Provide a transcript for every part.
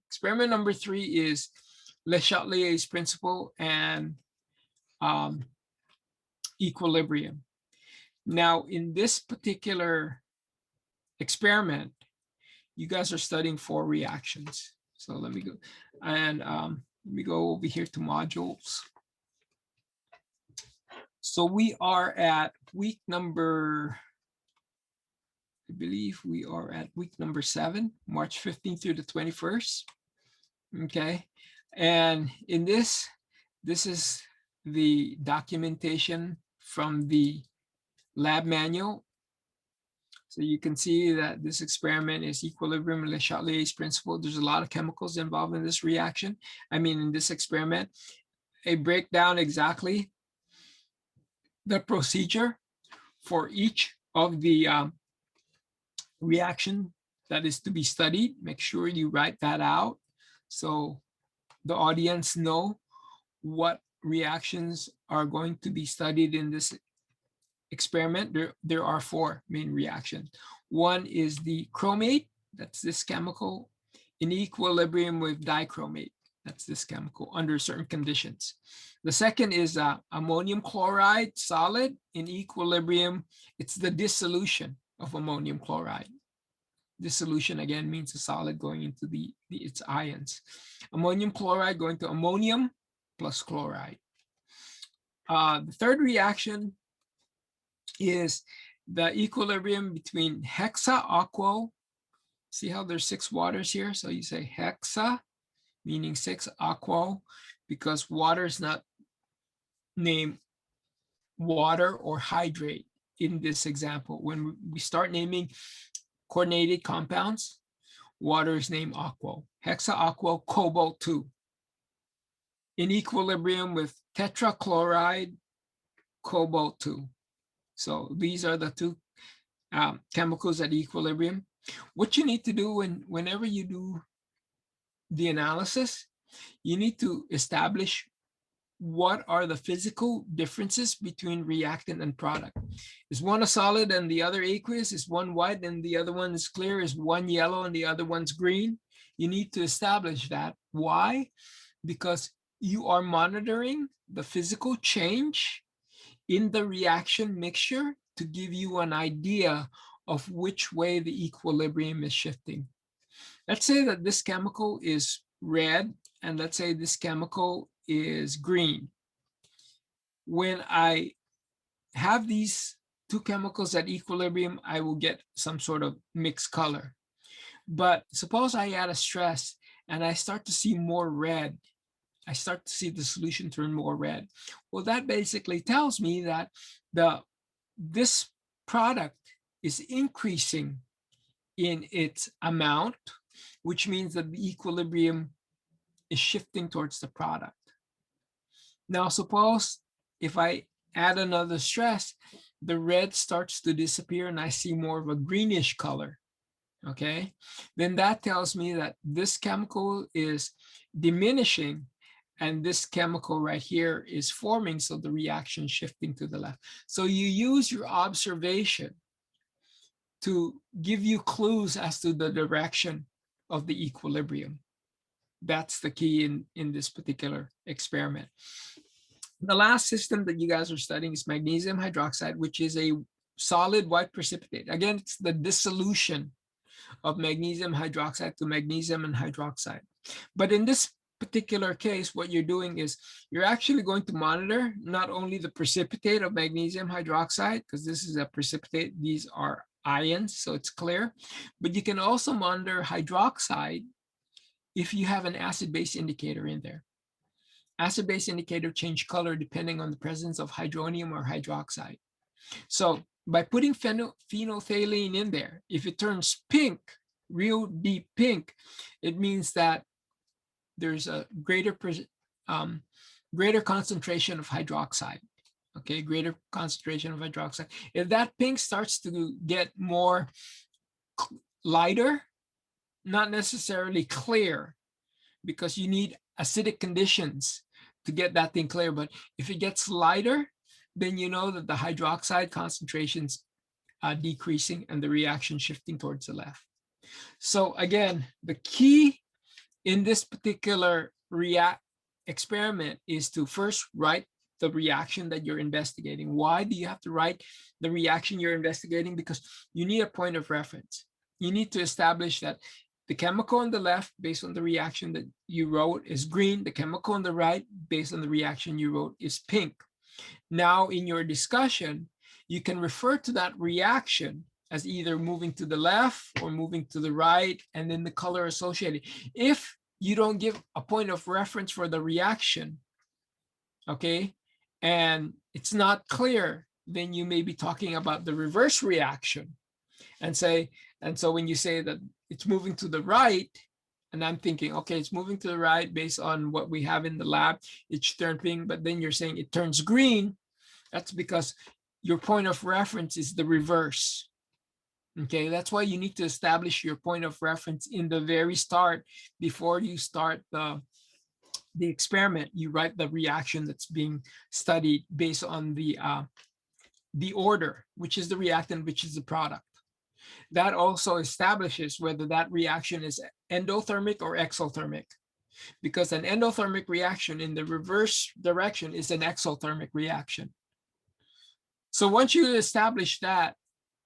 Experiment number 3 is LeChatelier's principle and equilibrium. Now, in this particular experiment, you guys are studying 4 reactions. So let me go and let me go over here to modules. So we are at week number, I believe we are at week number 7, March 15th through the 21st. Okay. And in this is the documentation from the lab manual. So you can see that this experiment is equilibrium and LeChatelier's principle. There's a lot of chemicals involved in this reaction. I mean, in this experiment, I break down exactly the procedure for each of the reaction that is to be studied. Make sure you write that out so the audience know what reactions are going to be studied in this experiment. There are 4 main reactions. One is the chromate, that's this chemical, in equilibrium with dichromate, that's this chemical, under certain conditions. The second is ammonium chloride solid in equilibrium. It's the dissolution of ammonium chloride. Dissolution again means a solid going into its ions. Ammonium chloride going to ammonium plus chloride. The third reaction is the equilibrium between hexaaquo. See how there's 6 waters here? So you say hexa, meaning 6, aquo, because water is not named water or hydrate in this example. When we start naming coordinated compounds, water is named aquo. Hexaaquo cobalt 2. In equilibrium with tetrachloride cobalt 2. So these are the 2 chemicals at equilibrium. What you need to do whenever you do the analysis, you need to establish what are the physical differences between reactant and product. Is one a solid and the other aqueous? Is one white and the other one is clear? Is one yellow and the other one's green? You need to establish that. Why? Because you are monitoring the physical change in the reaction mixture to give you an idea of which way the equilibrium is shifting. Let's say that this chemical is red, and let's say this chemical is green. When I have these 2 chemicals at equilibrium, I will get some sort of mixed color. But suppose I add a stress and I start to see more red. I start to see the solution turn more red. Well, that basically tells me that this product is increasing in its amount, which means that the equilibrium is shifting towards the product. Now, suppose if I add another stress, the red starts to disappear and I see more of a greenish color, okay? Then that tells me that this chemical is diminishing and this chemical right here is forming, so the reaction is shifting to the left. So you use your observation to give you clues as to the direction of the equilibrium. That's the key in this particular experiment. The last system that you guys are studying is magnesium hydroxide, which is a solid white precipitate. Again, it's the dissolution of magnesium hydroxide to magnesium and hydroxide. But in this particular case, what you're doing is you're actually going to monitor not only the precipitate of magnesium hydroxide, because this is a precipitate, these are ions, so it's clear, but you can also monitor hydroxide if you have an acid-base indicator in there. Acid-base indicator change color depending on the presence of hydronium or hydroxide. So by putting phenolphthalein in there, if it turns pink, real deep pink, it means that there's a greater concentration of hydroxide. Okay, greater concentration of hydroxide. If that pink starts to get more lighter, not necessarily clear, because you need acidic conditions to get that thing clear, but if it gets lighter, then you know that the hydroxide concentrations are decreasing and the reaction shifting towards the left. So again, the key in this particular experiment is to first write the reaction that you're investigating. Why do you have to write the reaction you're investigating? Because you need a point of reference. You need to establish that the chemical on the left, based on the reaction that you wrote, is green. The chemical on the right, based on the reaction you wrote, is pink. Now, in your discussion, you can refer to that reaction as either moving to the left or moving to the right, and then the color associated. If you don't give a point of reference for the reaction, okay, and it's not clear, then you may be talking about the reverse reaction and so when you say that it's moving to the right, and I'm thinking, okay, it's moving to the right based on what we have in the lab, it's turned pink, but then you're saying it turns green. That's because your point of reference is the reverse. Okay, that's why you need to establish your point of reference in the very start before you start the experiment. You write the reaction that's being studied based on the order, which is the reactant, which is the product. That also establishes whether that reaction is endothermic or exothermic, because an endothermic reaction in the reverse direction is an exothermic reaction. So once you establish that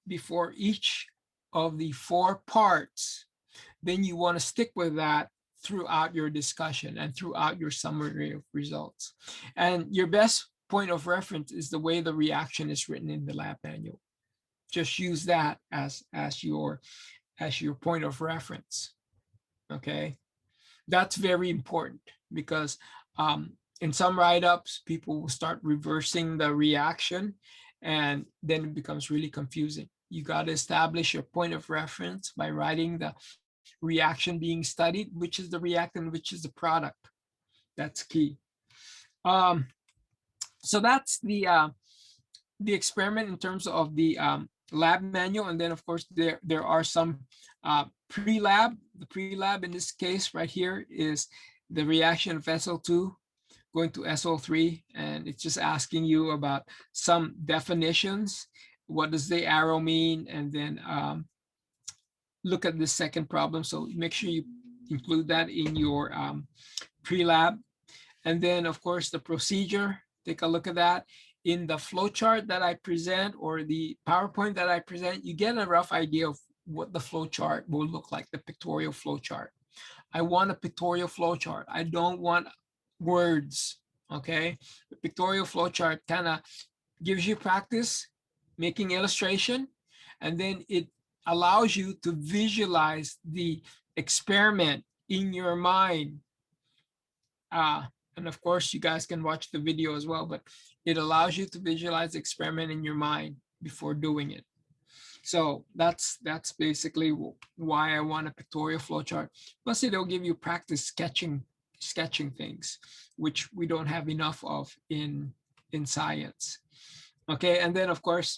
before each of the 4 parts, then you want to stick with that throughout your discussion and throughout your summary of results. And your best point of reference is the way the reaction is written in the lab manual. Just use that as your point of reference. Okay, that's very important, because in some write-ups, people will start reversing the reaction, and then it becomes really confusing. You got to establish your point of reference by writing the reaction being studied, which is the reactant, which is the product. That's key. So that's the experiment in terms of the lab manual. And then of course there are some pre-lab. The pre-lab in this case right here is the reaction of SO2 going to SO3, and it's just asking you about some definitions. What does the arrow mean? And then look at the second problem. So make sure you include that in your pre-lab. And then of course the procedure, take a look at that. In the flowchart that I present, or the PowerPoint that I present, you get a rough idea of what the flowchart will look like, the pictorial flowchart. I want a pictorial flowchart. I don't want words, okay? The pictorial flowchart kind of gives you practice making illustration, and then it allows you to visualize the experiment in your mind. And of course, you guys can watch the video as well, but it allows you to visualize the experiment in your mind before doing it. So that's basically why I want a pictorial flowchart. Plus, it'll give you practice sketching things, which we don't have enough of in science. Okay, and then of course,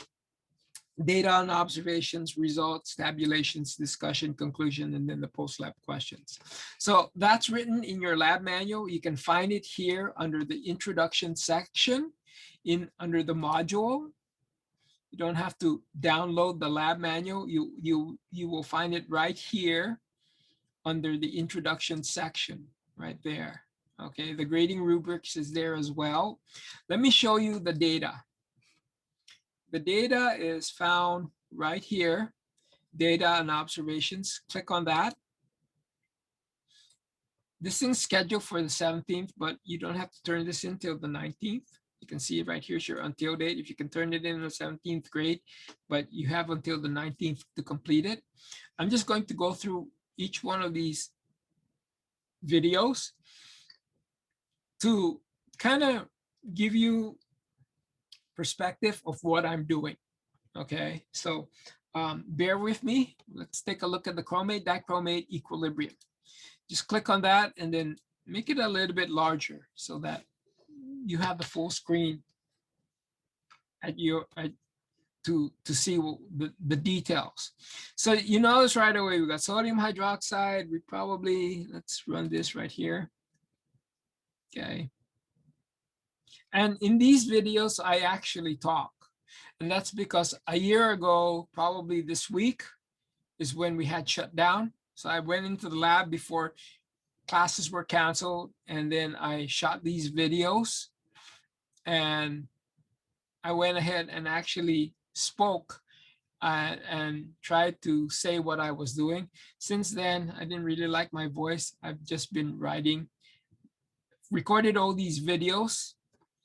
data and observations, results, tabulations, discussion, conclusion, and then the post-lab questions. So that's written in your lab manual. You can find it here under the introduction section under the module. You don't have to download the lab manual. You will find it right here under the introduction section, right there. Okay, the grading rubrics is there as well. Let me show you the data. The data is found right here, data and observations. Click on that. This thing's scheduled for the 17th, but you don't have to turn this in till the 19th. You can see it right here, your until date. If you can turn it in on the 17th, great, but you have until the 19th to complete it. I'm just going to go through each one of these videos to kind of give you perspective of what I'm doing. Okay, so bear with me. Let's take a look at the chromate dichromate equilibrium. Just click on that and then make it a little bit larger so that you have the full screen to see the details. So you notice right away we got sodium hydroxide. We probably, let's run this right here. Okay. And in these videos, I actually talk. And that's because a year ago, probably this week, is when we had shut down. So I went into the lab before classes were canceled, and then I shot these videos, and I went ahead and actually spoke and tried to say what I was doing. Since then, I didn't really like my voice. I've just been recorded all these videos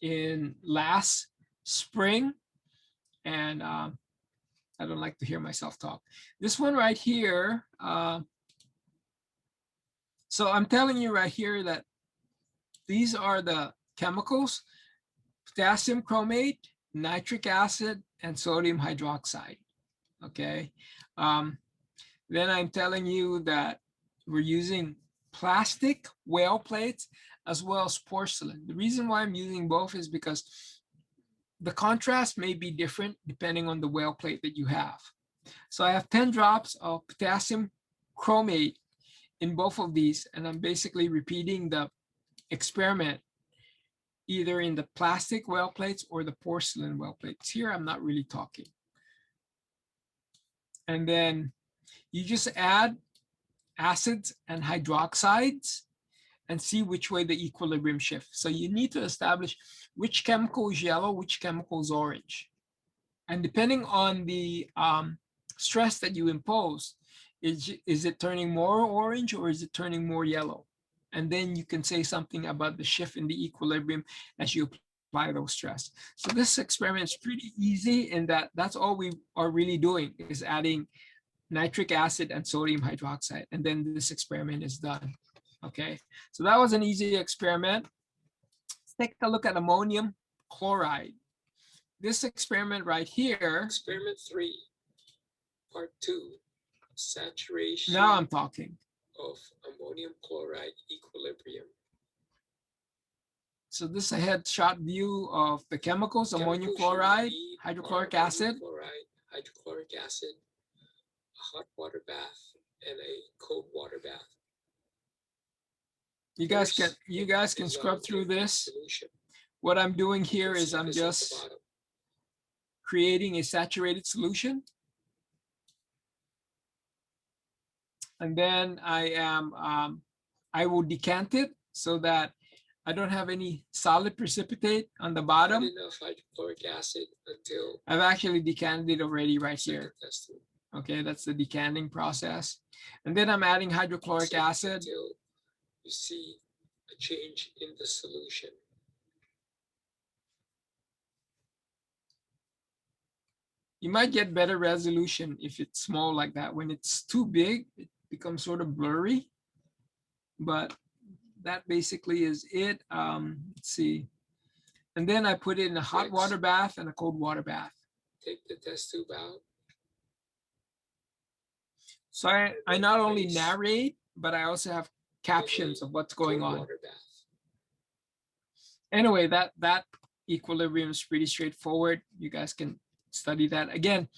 in last spring, and I don't like to hear myself talk. This one right here, so I'm telling you right here that these are the chemicals: potassium chromate, nitric acid, and sodium hydroxide. Okay. Um, then I'm telling you that we're using plastic whale plates as well as porcelain. The reason why I'm using both is because the contrast may be different depending on the whale plate that you have. So I have 10 drops of potassium chromate in both of these, and I'm basically repeating the experiment either in the plastic well plates or the porcelain well plates. Here, I'm not really talking. And then you just add acids and hydroxides and see which way the equilibrium shifts. So you need to establish which chemical is yellow, which chemical is orange. And depending on the stress that you impose, is it turning more orange or is it turning more yellow? And then you can say something about the shift in the equilibrium as you apply those stress. So this experiment is pretty easy in that that's all we are really doing is adding nitric acid and sodium hydroxide. And then this experiment is done. Okay, so that was an easy experiment. Let's take a look at ammonium chloride. This experiment right here. Experiment 3, part 2, saturation. Now I'm talking. Of ammonium chloride equilibrium. So this is a headshot view of the chemicals: ammonium chloride, hydrochloric acid. Hydrochloric acid, a hot water bath, and a cold water bath. You guys can scrub through this. What I'm doing here is I'm just creating a saturated solution. And then I will decant it so that I don't have any solid precipitate on the bottom. Not enough hydrochloric acid until I've actually decanted it already right here. Okay, that's the decanting process. And then I'm adding hydrochloric acid. Until you see a change in the solution. You might get better resolution if it's small like that. When it's too big, it becomes sort of blurry. But that basically is it. Let's see. And then I put it in a hot water bath and a cold water bath. Take the test tube out. So I not only narrate, but I also have captions of what's going on. Anyway, that equilibrium is pretty straightforward. You guys can study that. Again,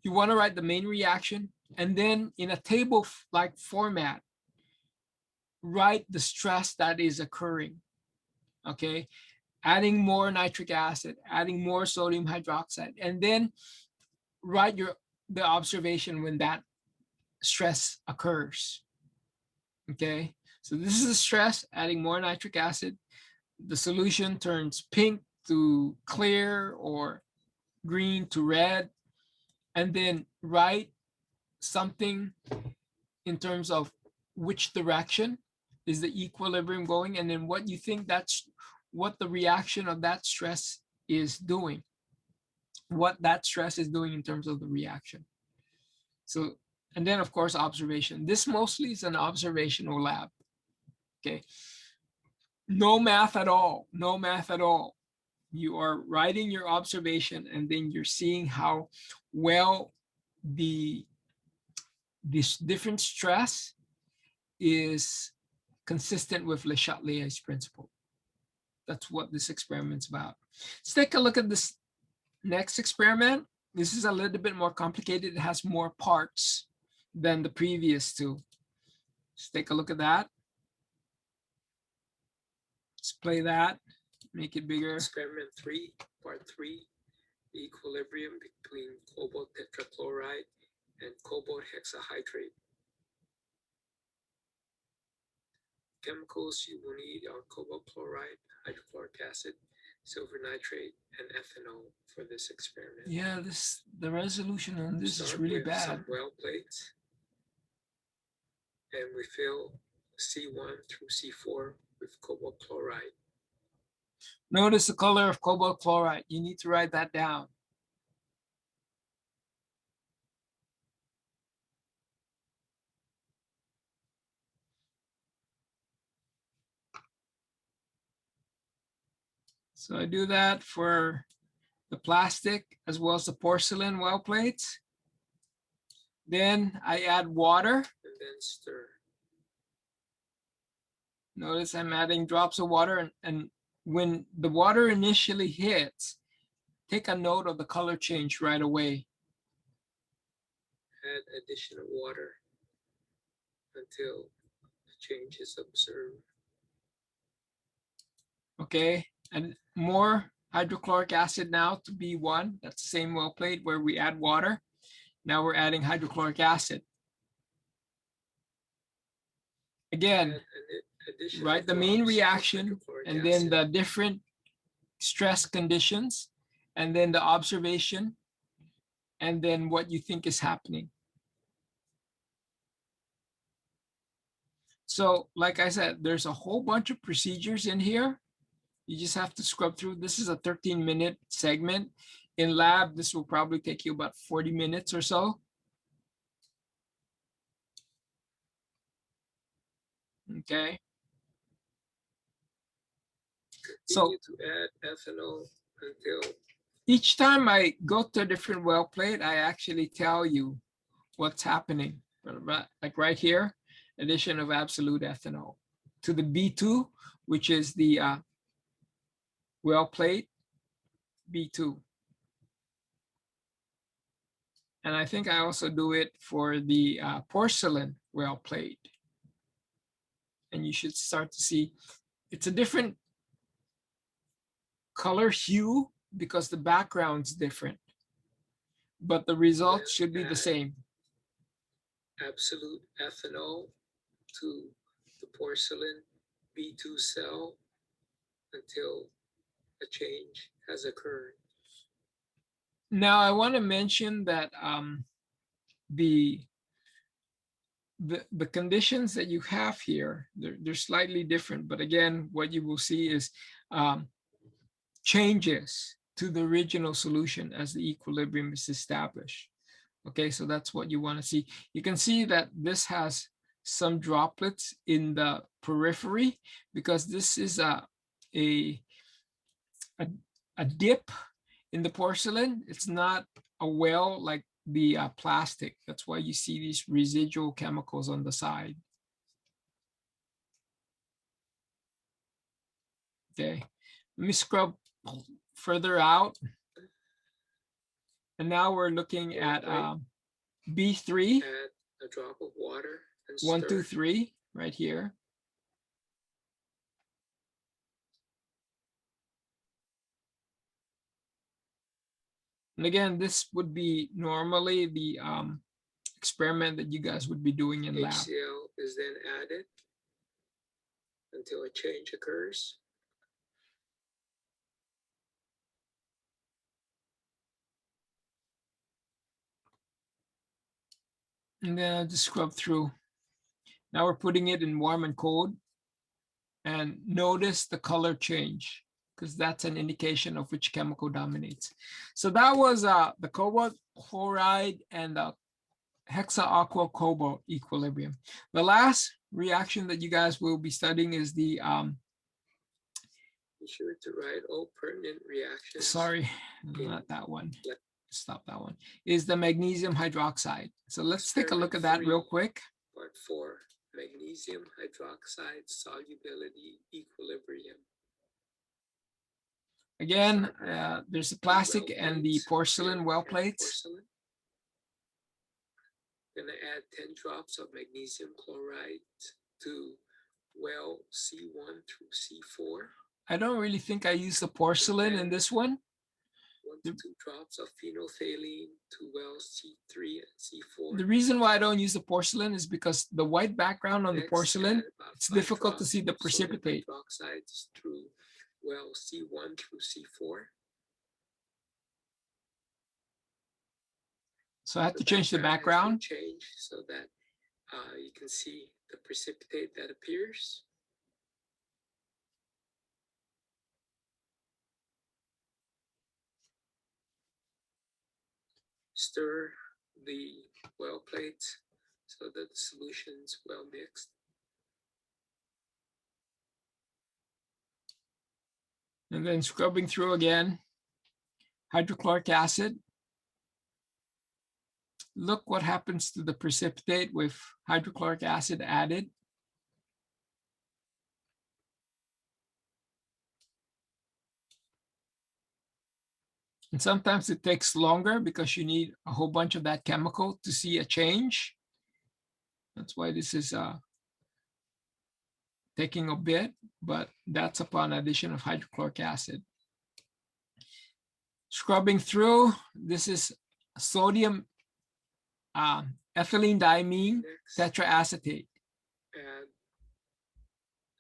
you want to write the main reaction, and then in a table-like format, write the stress that is occurring. Okay, adding more nitric acid, adding more sodium hydroxide, and then write the observation when that stress occurs. Okay, so this is the stress, adding more nitric acid. The solution turns pink to clear or green to red, and then write something in terms of which direction is the equilibrium going, and then what you think that's what the reaction of that stress is doing, what that stress is doing in terms of the reaction. So, and then of course, observation. This mostly is an observational lab. Okay. No math at all. No math at all. You are writing your observation and then you're seeing how well this different stress is consistent with LeChatelier's principle. That's what this experiment's about. Let's take a look at this next experiment. This is a little bit more complicated. It has more parts than the previous two. Let's take a look at that. Let's play that, make it bigger. Experiment 3, part 3, the equilibrium between cobalt tetrachloride and cobalt hexahydrate. chemicals you will need are cobalt chloride, hydrochloric acid, silver nitrate, and ethanol for this experiment. Yeah, the resolution on this is really bad. Some well plates, and we fill C1 through C4 with cobalt chloride. Notice the color of cobalt chloride. You need to write that down. So I do that for the plastic as well as the porcelain well plates. Then I add water. And then stir. Notice I'm adding drops of water, and when the water initially hits, take a note of the color change right away. Add additional water until the change is observed. Okay, and more hydrochloric acid now to B1. That's the same well plate where we add water. Now we're adding hydrochloric acid. Again, write the main reaction and then the different stress conditions and then the observation and then what you think is happening. So like I said, there's a whole bunch of procedures in here. You just have to scrub through. This is a 13-minute segment. In lab, this will probably take you about 40 minutes or so. Okay. So to add ethanol until each time I go to a different well plate, I actually tell you what's happening. Like right here, addition of absolute ethanol to the B2, which is the well plate B2. And I think I also do it for the porcelain well plate. And you should start to see it's a different color hue because the background's different, but the results should be the same. Absolute ethanol to the porcelain B2 cell until a change has occurred. Now I want to mention that the conditions that you have here, they're slightly different, but again, what you will see is changes to the original solution as the equilibrium is established. Okay, so that's what you want to see. You can see that this has some droplets in the periphery because this is a dip in the porcelain. It's not a well like the plastic. That's why you see these residual chemicals on the side. Okay, let me scrub further out. And now we're looking at B3. Add a drop of water and 1, 2, 3 right here. And again, this would be normally the experiment that you guys would be doing in lab. HCl is then added until a change occurs. And then I'll just scrub through. Now we're putting it in warm and cold. And notice the color change because that's an indication of which chemical dominates. So that was the cobalt chloride and the hexa-aqua cobalt equilibrium. The last reaction that you guys will be studying is the be sure to write all pertinent reactions. Sorry, not that one. Stop that one. Is the magnesium hydroxide. So let's take a look at that real quick. Part 4, magnesium hydroxide solubility equilibrium. Again, there's the plastic and the porcelain well plates. Gonna add 10 drops of magnesium chloride to well C1 through C4. I don't really think I use the porcelain in this one. 2 drops of phenolphthalein to well C3 and C4. The reason why I don't use the porcelain is because the white background on the Next, porcelain, add about it's 5 difficult to drops see the of sodium precipitate. hydroxides through well C1 through C4. So I have to change the background. Change so that you can see the precipitate that appears. Stir the well plates so that the solution's well mixed. And then scrubbing through again, hydrochloric acid. Look what happens to the precipitate with hydrochloric acid added. And sometimes it takes longer because you need a whole bunch of that chemical to see a change. That's why this is taking a bit, but that's upon addition of hydrochloric acid. Scrubbing through, this is sodium ethylene diamine tetraacetate. Add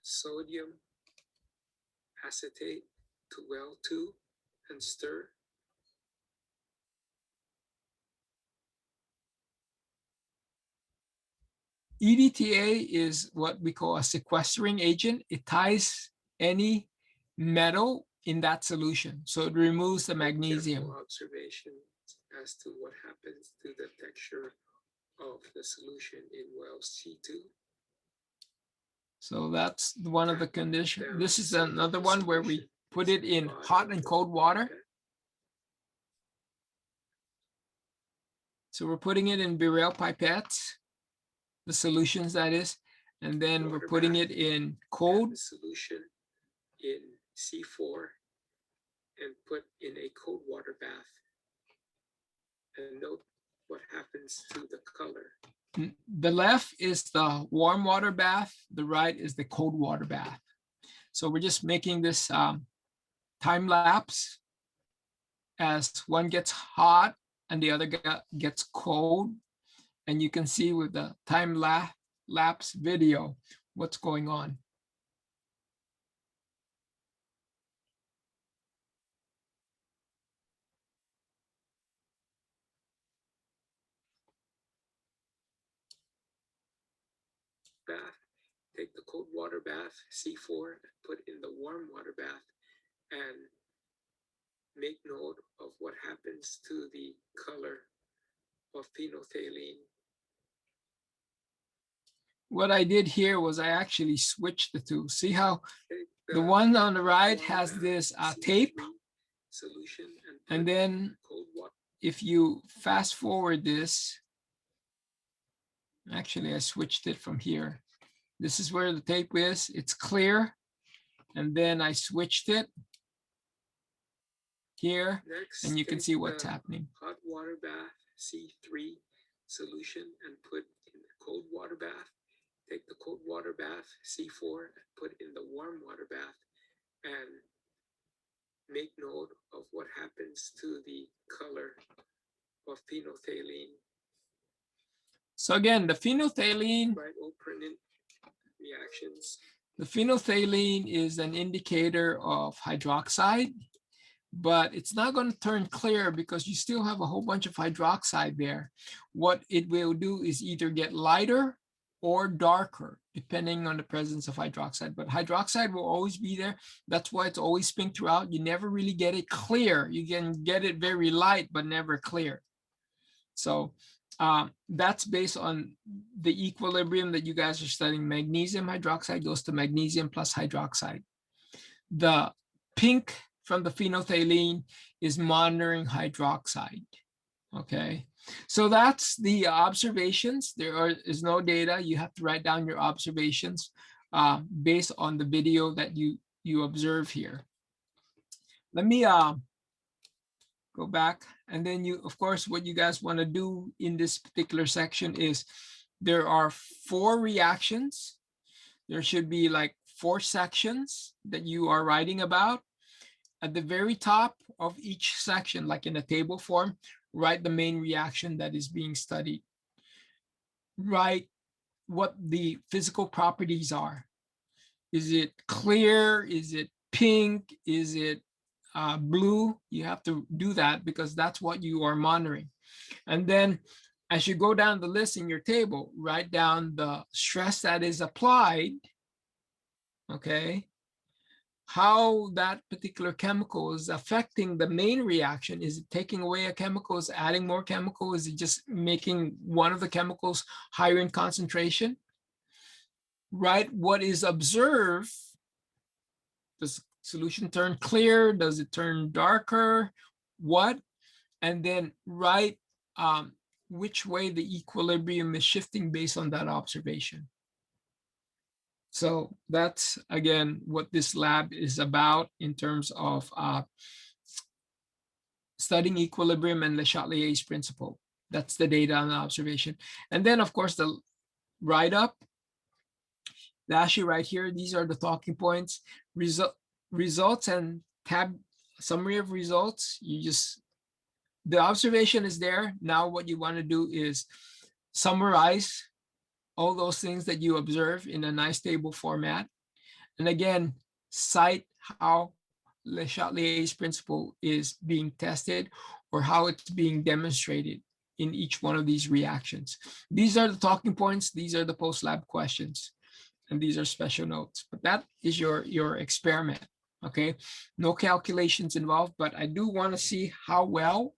sodium acetate to well 2 and stir. EDTA is what we call a sequestering agent. It ties any metal in that solution, so it removes the magnesium. Observation as to what happens to the texture of the solution in well C2. So that's one of the conditions. This is another one where we put it in hot and cold water. So we're putting it in Birel pipettes, the solutions that is, and then we're putting it in cold. The solution in C4 and put in a cold water bath. And note what happens to the color. The left is the warm water bath. The right is the cold water bath. So we're just making this time lapse as one gets hot and the other gets cold. And you can see with the time lapse video what's going on. Bath, take the cold water bath, C4, and put in the warm water bath and make note of what happens to the color of phenolphthalein. What I did here was I actually switched the two. See how the one on the right has this tape, solution and then if you fast forward this, actually I switched it from here. This is where the tape is. It's clear, and then I switched it here. Next, and you can see what's happening. Hot water bath C3 solution and put in the cold water bath. Take the cold water bath C4 and put in the warm water bath and make note of what happens to the color of phenolphthalein. So again, the phenolphthalein, reactions. The phenolphthalein is an indicator of hydroxide, but it's not going to turn clear because you still have a whole bunch of hydroxide there. What it will do is either get lighter or darker, depending on the presence of hydroxide. But hydroxide will always be there. That's why it's always pink throughout. You never really get it clear. You can get it very light, but never clear. So that's based on the equilibrium that you guys are studying. Magnesium hydroxide goes to magnesium plus hydroxide. The pink from the phenolphthalein is monitoring hydroxide. Okay, so that's the observations. There is no data. You have to write down your observations based on the video that you observe here. Let me go back, and then you, of course, what you guys want to do in this particular section is there are 4 reactions. There should be like 4 sections that you are writing about. at the very top of each section, like in a table form, write the main reaction that is being studied. Write what the physical properties are. Is it clear? Is it pink? Is it blue? You have to do that because that's what you are monitoring. And then as you go down the list in your table, write down the stress that is applied, okay? How that particular chemical is affecting the main reaction. Is it taking away a chemical? Is it adding more chemical? Is it just making one of the chemicals higher in concentration? Write what is observed. Does solution turn clear? Does it turn darker? What? And then write which way the equilibrium is shifting based on that observation. So that's, again, what this lab is about in terms of studying equilibrium and LeChatelier's principle. That's the data and the observation. And then, of course, the write-up. Actually, right here, these are the talking points. Results and tab summary of results. The observation is there. Now what you want to do is summarize all those things that you observe in a nice table format. And again, cite how LeChatelier's principle is being tested or how it's being demonstrated in each one of these reactions. These are the talking points. These are the post-lab questions. And these are special notes. But that is your experiment, okay? No calculations involved, but I do want to see how well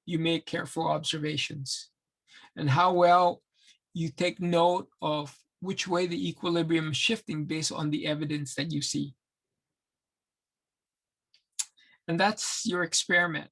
you make careful observations and how well you take note of which way the equilibrium is shifting based on the evidence that you see. And that's your experiment.